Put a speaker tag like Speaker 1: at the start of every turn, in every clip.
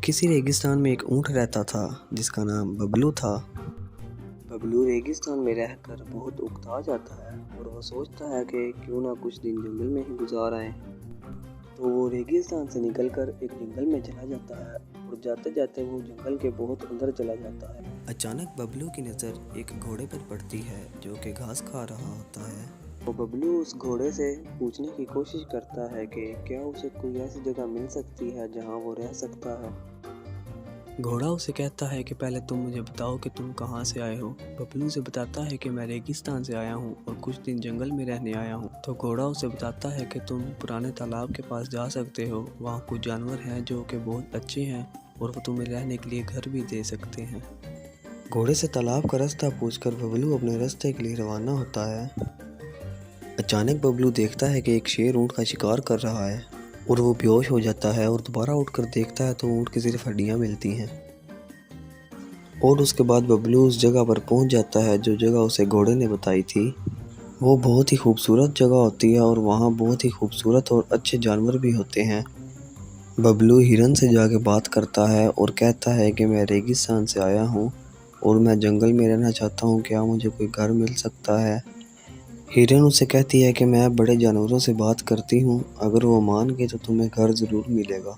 Speaker 1: किसी रेगिस्तान में एक ऊँट रहता था जिसका नाम बबलू था। बबलू रेगिस्तान में रहकर बहुत उकता जाता है और वह सोचता है कि क्यों ना कुछ दिन जंगल में ही गुजार आए। तो वो रेगिस्तान से निकलकर एक जंगल में चला जाता है और जाते जाते वो जंगल के बहुत अंदर चला जाता है। अचानक बबलू की नज़र एक घोड़े पर पड़ती है जो कि घास खा रहा होता है। वो बबलू उस घोड़े से पूछने की कोशिश करता है कि क्या उसे कोई ऐसी जगह मिल सकती है जहां वो रह सकता है। घोड़ा उसे कहता है कि पहले तुम मुझे बताओ कि तुम कहां से आए हो। बबलू उसे बताता है कि मैं रेगिस्तान से आया हूं और कुछ दिन जंगल में रहने आया हूं। तो घोड़ा उसे बताता है कि तुम पुराने तालाब के पास जा सकते हो, वहां कुछ जानवर हैं जो कि बहुत अच्छे हैं और वो तुम्हें रहने के लिए घर भी दे सकते हैं। घोड़े से तालाब का रास्ता पूछकर बबलू अपने रास्ते के लिए रवाना होता है। अचानक बबलू देखता है कि एक शेर ऊँट का शिकार कर रहा है और वो बेहोश हो जाता है और दोबारा उठकर देखता है तो ऊँट की सिर्फ हड्डियाँ मिलती हैं। और उसके बाद बबलू उस जगह पर पहुंच जाता है जो जगह उसे घोड़े ने बताई थी। वो बहुत ही खूबसूरत जगह होती है और वहाँ बहुत ही खूबसूरत और अच्छे जानवर भी होते हैं। बबलू हिरन से जाके बात करता है और कहता है कि मैं रेगिस्तान से आया हूँ और मैं जंगल में रहना चाहता हूँ, क्या मुझे कोई घर मिल सकता है। हिरन उसे कहती है कि मैं बड़े जानवरों से बात करती हूँ, अगर वो मान गए तो तुम्हें घर ज़रूर मिलेगा।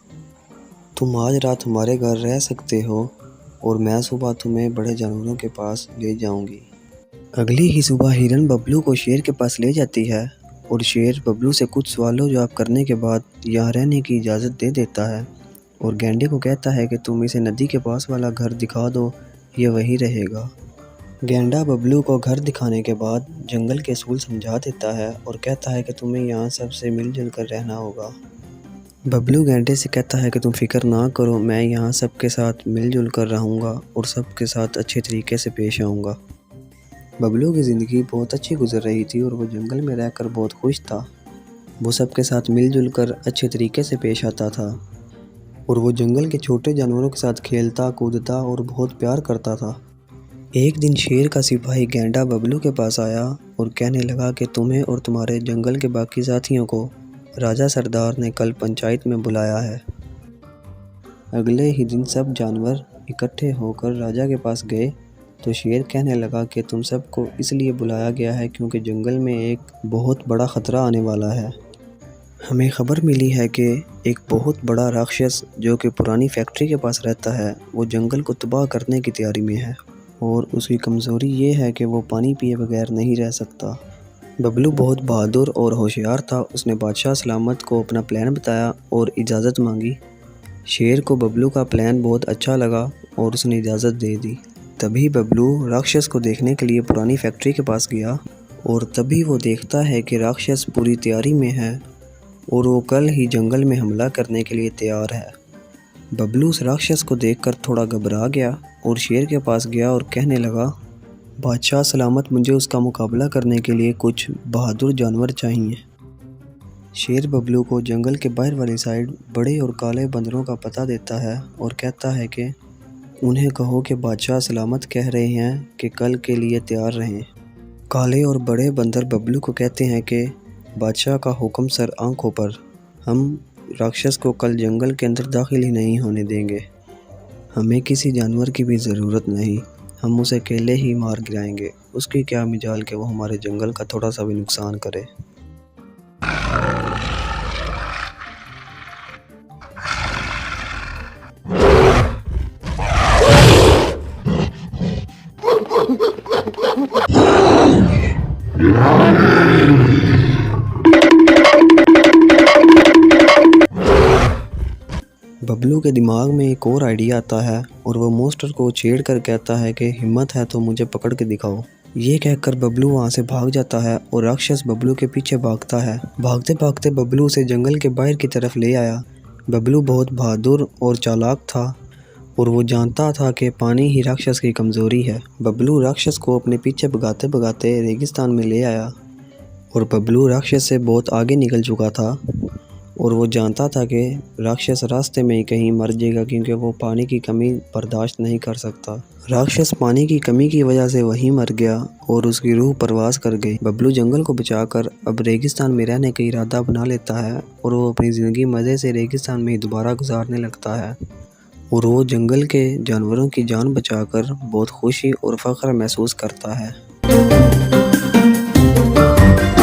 Speaker 1: तुम आज रात हमारे घर रह सकते हो और मैं सुबह तुम्हें बड़े जानवरों के पास ले जाऊंगी। अगली ही सुबह हिरन बबलू को शेर के पास ले जाती है और शेर बबलू से कुछ सवालों जवाब करने के बाद यहाँ रहने की इजाज़त दे देता है और गैंडे को कहता है कि तुम इसे नदी के पास वाला घर दिखा दो, ये वहीं रहेगा। गैंडा बबलू को घर दिखाने के बाद जंगल के असूल समझा देता है और कहता है कि तुम्हें यहाँ सबसे मिलजुल कर रहना होगा। बबलू गैंडे से कहता है कि तुम फिक्र ना करो, मैं यहाँ सबके साथ मिलजुल कर रहूँगा और सबके साथ अच्छे तरीके से पेश आऊँगा। बबलू की ज़िंदगी बहुत अच्छी गुजर रही थी और वो जंगल में रहकर बहुत खुश था। वो सबके साथ मिलजुल कर अच्छे तरीके से पेश आता था और वो जंगल के छोटे जानवरों के साथ खेलता कूदता और बहुत प्यार करता था। एक दिन शेर का सिपाही गैंडा बबलू के पास आया और कहने लगा कि तुम्हें और तुम्हारे जंगल के बाकी साथियों को राजा सरदार ने कल पंचायत में बुलाया है। अगले ही दिन सब जानवर इकट्ठे होकर राजा के पास गए तो शेर कहने लगा कि तुम सबको इसलिए बुलाया गया है क्योंकि जंगल में एक बहुत बड़ा ख़तरा आने वाला है। हमें खबर मिली है कि एक बहुत बड़ा राक्षस जो कि पुरानी फैक्ट्री के पास रहता है वो जंगल को तबाह करने की तैयारी में है और उसकी कमज़ोरी ये है कि वो पानी पिए बगैर नहीं रह सकता। बबलू बहुत बहादुर और होशियार था। उसने बादशाह सलामत को अपना प्लान बताया और इजाज़त मांगी। शेर को बबलू का प्लान बहुत अच्छा लगा और उसने इजाज़त दे दी। तभी बबलू राक्षस को देखने के लिए पुरानी फैक्ट्री के पास गया और तभी वो देखता है कि राक्षस पूरी तैयारी में है और वो कल ही जंगल में हमला करने के लिए तैयार है। बबलू उस राक्षस को देखकर थोड़ा घबरा गया और शेर के पास गया और कहने लगा, बादशाह सलामत, मुझे उसका मुकाबला करने के लिए कुछ बहादुर जानवर चाहिए। शेर बबलू को जंगल के बाहर वाली साइड बड़े और काले बंदरों का पता देता है और कहता है कि उन्हें कहो कि बादशाह सलामत कह रहे हैं कि कल के लिए तैयार रहें। काले और बड़े बंदर बबलू को कहते हैं कि बादशाह का हुक्म सर आंखों पर, हम राक्षस को कल जंगल के अंदर दाखिल ही नहीं होने देंगे। हमें किसी जानवर की भी ज़रूरत नहीं, हम उसे अकेले ही मार गिराएंगे। उसकी क्या मिजाल कि वो हमारे जंगल का थोड़ा सा भी नुकसान करे। बबलू के दिमाग में एक और आइडिया आता है और वो मॉन्स्टर को छेड़ कर कहता है कि हिम्मत है तो मुझे पकड़ के दिखाओ। ये कहकर बबलू वहाँ से भाग जाता है और राक्षस बबलू के पीछे भागता है। भागते भागते बबलू उसे जंगल के बाहर की तरफ ले आया। बबलू बहुत बहादुर और चालाक था और वो जानता था कि पानी ही राक्षस की कमज़ोरी है। बबलू राक्षस को अपने पीछे भगाते भगाते रेगिस्तान में ले आया और बबलू राक्षस से बहुत आगे निकल चुका था और वो जानता था कि राक्षस रास्ते में ही कहीं मर जाएगा क्योंकि वो पानी की कमी बर्दाश्त नहीं कर सकता। राक्षस पानी की कमी की वजह से वहीं मर गया और उसकी रूह परवास कर गई। बबलू जंगल को बचाकर अब रेगिस्तान में रहने का इरादा बना लेता है और वो अपनी ज़िंदगी मज़े से रेगिस्तान में ही दोबारा गुजारने लगता है और वो जंगल के जानवरों की जान बचाकर बहुत खुशी और फ़ख्र महसूस करता है।